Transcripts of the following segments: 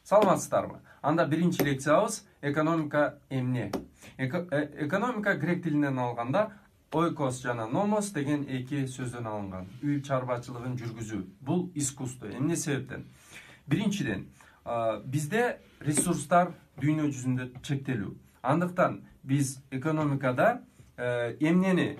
Саламатсыздарбы? Анда биринчи лекциябыз экономика эмне? Экономика грек тилинен алганда ойкос жана номос деген эки сөздөн алынган. Үй чарбачылыгын жүргүзүү. Бул искусство. Эмне себептен? Биринчиден, бизде ресурстар дүйнө жүзүндө чектелүү. Андыктан биз экономикада эмнени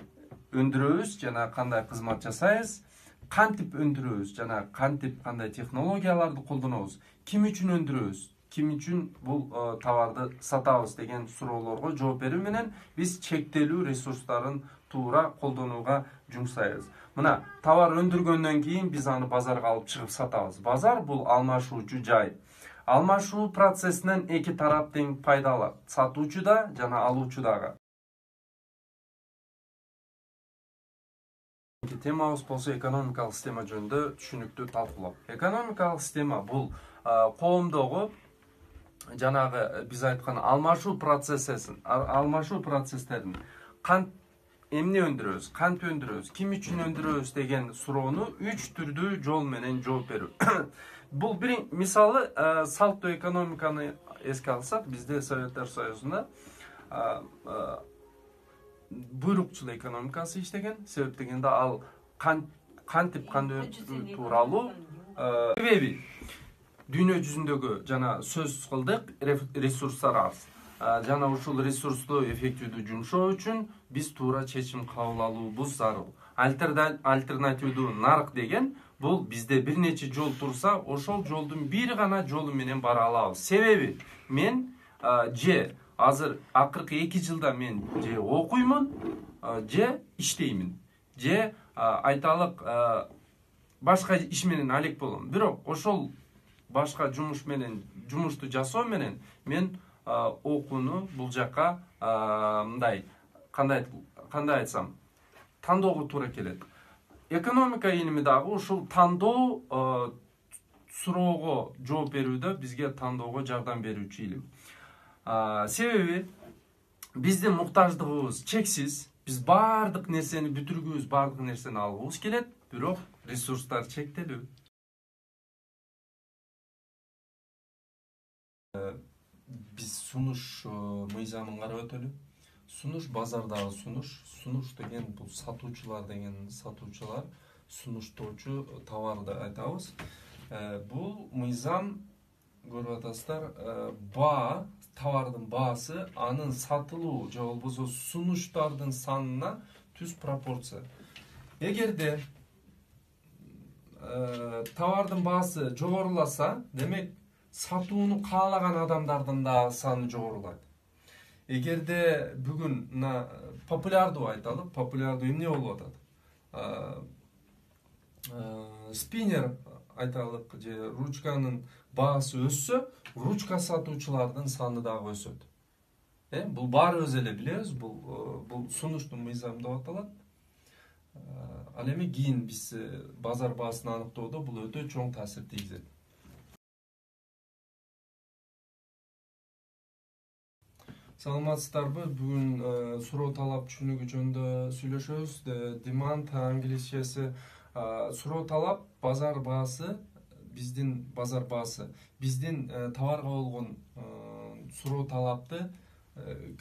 өндүрөбүз жана кандай кызмат жасайбыз, кантип өндүрөбүз жана кантип кандай технологияларды колдонобуз, ким үчүн өндүрөбүз, ким үчүн бул товарды сатабыз деген суроолорго жооп берүү менен биз чектелүү ресурстарын туура колдонууга жумшайбыз. Мына товар өндүргөндөн кийин биз аны базарга алып чыгып сатабыз. Базар бул алмашуучу жай. Алмашуу процессинен эки тарап тең пайда алат. Сатуучу да жана алуучу дагы. Темабыз болсо экономикалык система жөнүндө түшүнүктүү талкуулоо. Экономикалык система бул коомдогу жанагы биз айткан алмашуу процесстерин эмне өндүрөбүз, кантип өндүрөбүз, ким үчүн өндүрөбүз деген суроону 3 түрдүү жол менен жооп берүү. Бул бир мисалы салттуу экономиканы эске алсак, бизде Советтер Союзунда буйрукчул экономикасы иштеген. Себеп дегенде ал кантип кандай тууралуу себеби дүйнө жүзүндөгү жана сөз кылдык ресурстар аз. Жана ушул ресурсту эффективдүү жумшоо үчүн биз туура чечим кабыл алуубуз зарыл. Альтернативдүү нарык деген бул бизде бир нече жол турса, ошол жолдун бир гана жолу менен бара алабыз. Себеби мен азыр акыркы 2 жылда мен же окуймун, же иштеймин, же айталык башка иш менен алек болом. Бирок ошол башка жумушту жасоо менен мен окууну бул жака мындай кандай айтсам тандоого туура келет. Экономика илими дагы ушул тандоо суроого жооп берүүдө бизге тандоого жардам берүүчү илим. Себеби биздин муктаждыгыбыз чексиз. Биз баардык нерсени бүтүргүбүз, баардык нерсени алгыбыз келет, бирок ресурстар чектелүү. Биз сунуш мыйзамын карап өтөлү. Сунуш базардагы сунуш деген бул сатуучулар сунуштоочу товарды айтабыз. Бул мыйзам көрүп атасыздар, товардын баасы анын сатылуу же болбосо сунуштардын санына түз пропорция. Эгерде товардын баасы жогоруласа, демек сатууну каалаган адамдардын да саны жогорулайт. Эгерде бүгүн популярдуу айталы, популярдуу эмне болуп атат? Спиннер айталык же ручканын баасы өссө, ручка сатуучулардын саны дагы өсөт. Бул баарыбыз эле билебиз, бул сунуштун мыйзамы деп аталат. Ал эми кийин биз базар баасын аныктоодо бул өтө чоң таасир тийгизет. Саламатсыздарбы? Бүгүн суроо талап түшүнүгү жөнүндө сүйлөшөбүз. Demand англисчеси. Суроо талап базар баасы, биздин товарга болгон суроо талапты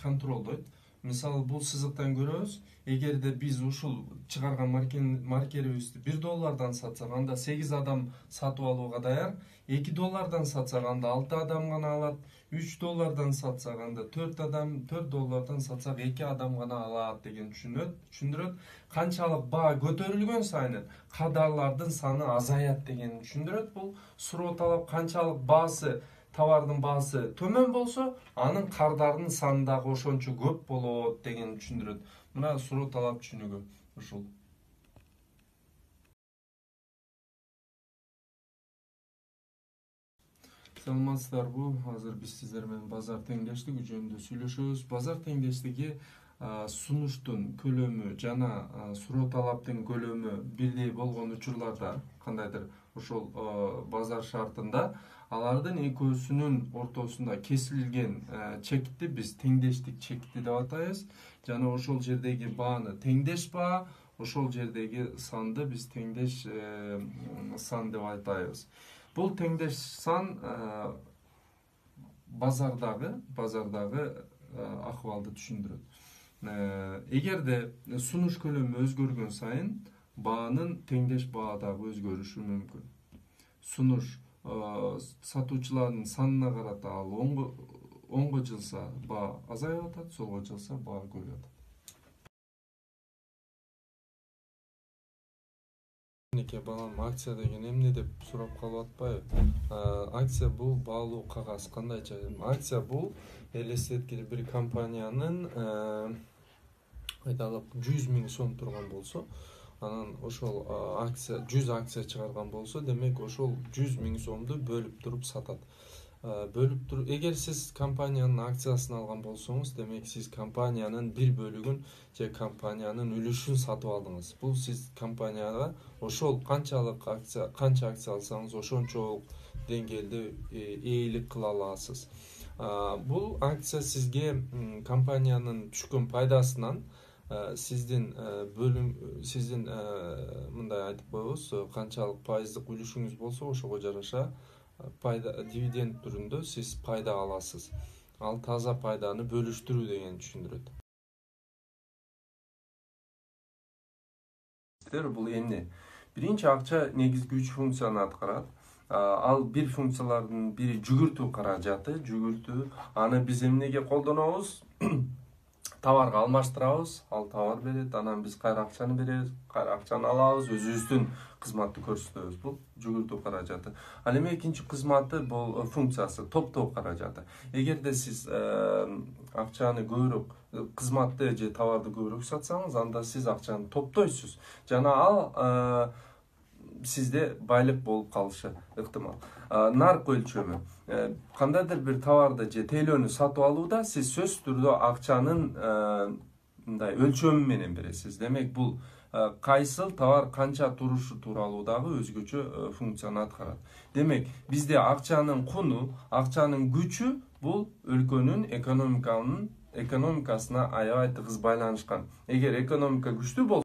контролдойт. Мисалы, бул сызыктан көрөбүз. Эгерде биз ушул чыгарган маркерибизди $1 сатсак, анда 8 адам сатып алууга даяр. $2 сатсак, анда 6 адам гана алат. $3 сатсак, анда 4 адам, $4 сатсак 2 адам гана алат деген түшүндүрөт. Канчалык баа көтөрүлгөн сайын кардарлардын саны азаят деген түшүндүрөт. Бул суроо талап канчалык товардын баасы төмөн болсо, анын кардардын саны дагы ошончо көп болот деген түшүндүрөт. Мына суроо талап түшүнүгү ушул. Саламатсыздарбы? Азыр биз сиздер менен базар теңдештиги жөнүндө сүйлөшөбүз. Базар теңдештиги сунуштун көлөмү жана суроо талаптын көлөмү бирдей болгон учурларда, кандайдыр ошол базар шартында, алардын экөөсүнүн ортосунда кесилген чекти биз теңдештик чекти деп атайбыз. Жана ошол жердеги бааны теңдеш баа, ошол жердеги санды биз теңдеш сан деп айтайбыз. Бул теңдеш сан bazardagı ahvalды түшүндүрөт. Эгерде сунуш көлөмү өзгөргөн сайын баанын теңдеш баа дагы өзгөрүшү мүмкүн. Сунуш сатуучулардын санына карата ал оңго жылса баа азайып атат, солго жылса баа көбөйүп атат. Минеке балам, акция деген эмне деп сурап калып атпайбы? Акция бул баалуу кагаз. Кандайча акция бул элестеткиле бир компаниянын айталык 100 000 сом турган болсо, анан ошол акция 100 акция чыгарган болсо, демек ошол 100 000 сомду бөлүп туруп сатат. Эгер сиз компаниянын акциясын алган болсоңуз, демек сиз компаниянын бир бөлүгүн же компаниянын үлүшүн сатып алдыңыз. Бул сиз компанияга ошол канча акция алсаңыз ошончолук деңгээлде ээлик кыла аласыз. Бул акция сизге компаниянын түшкөн пайдасынан сиздин мындай айтып коебуз, канчалык пайыздык үлүшүңүз болсо, ошого жараша дивиденд түрүндө сиз пайда аласыз. Ал таза пайданы бөлүштүрүү дегенди түшүндүрөт. Бул эмне? Биринчи, акча негизги 3 функцияны аткарат. Ал бир функциялардын бири жүгүртүү каражаты, аны биз эмнеге колдонобуз? Товарга алмаштырабыз, ал товар берет, анан биз кайра акчаны беребиз, кайра акчаны алабыз, өзүбүздүн кызматты көрсөтөбүз. Бул жүгүртүү каражаты. Ал эми экинчи кызматы, бул функциясы, топтоо каражаты. Эгерде сиз акчаны көбүрөөк, кызматты же товарды көбүрөөк сатсаңыз, анда сиз акчаны топтойсуз. Жана ал сизде байлык болуп калышы ыктымал. Нарк өлчөмү. Кандайдыр бир товарды же тейлөөнү сатып алууда сиз сөзсүз түрдө акчанын мындай өлчөмү менен бересиз. Демек бул кайсыл товар канча турушу тууралуу дагы өзгөчө функцияны аткарат. Демек бизде акчанын куну, акчанын күчү бул өлкөнүн экономикасына аябай тыгыз байланышкан. Эгер экономика күчтүү болсо,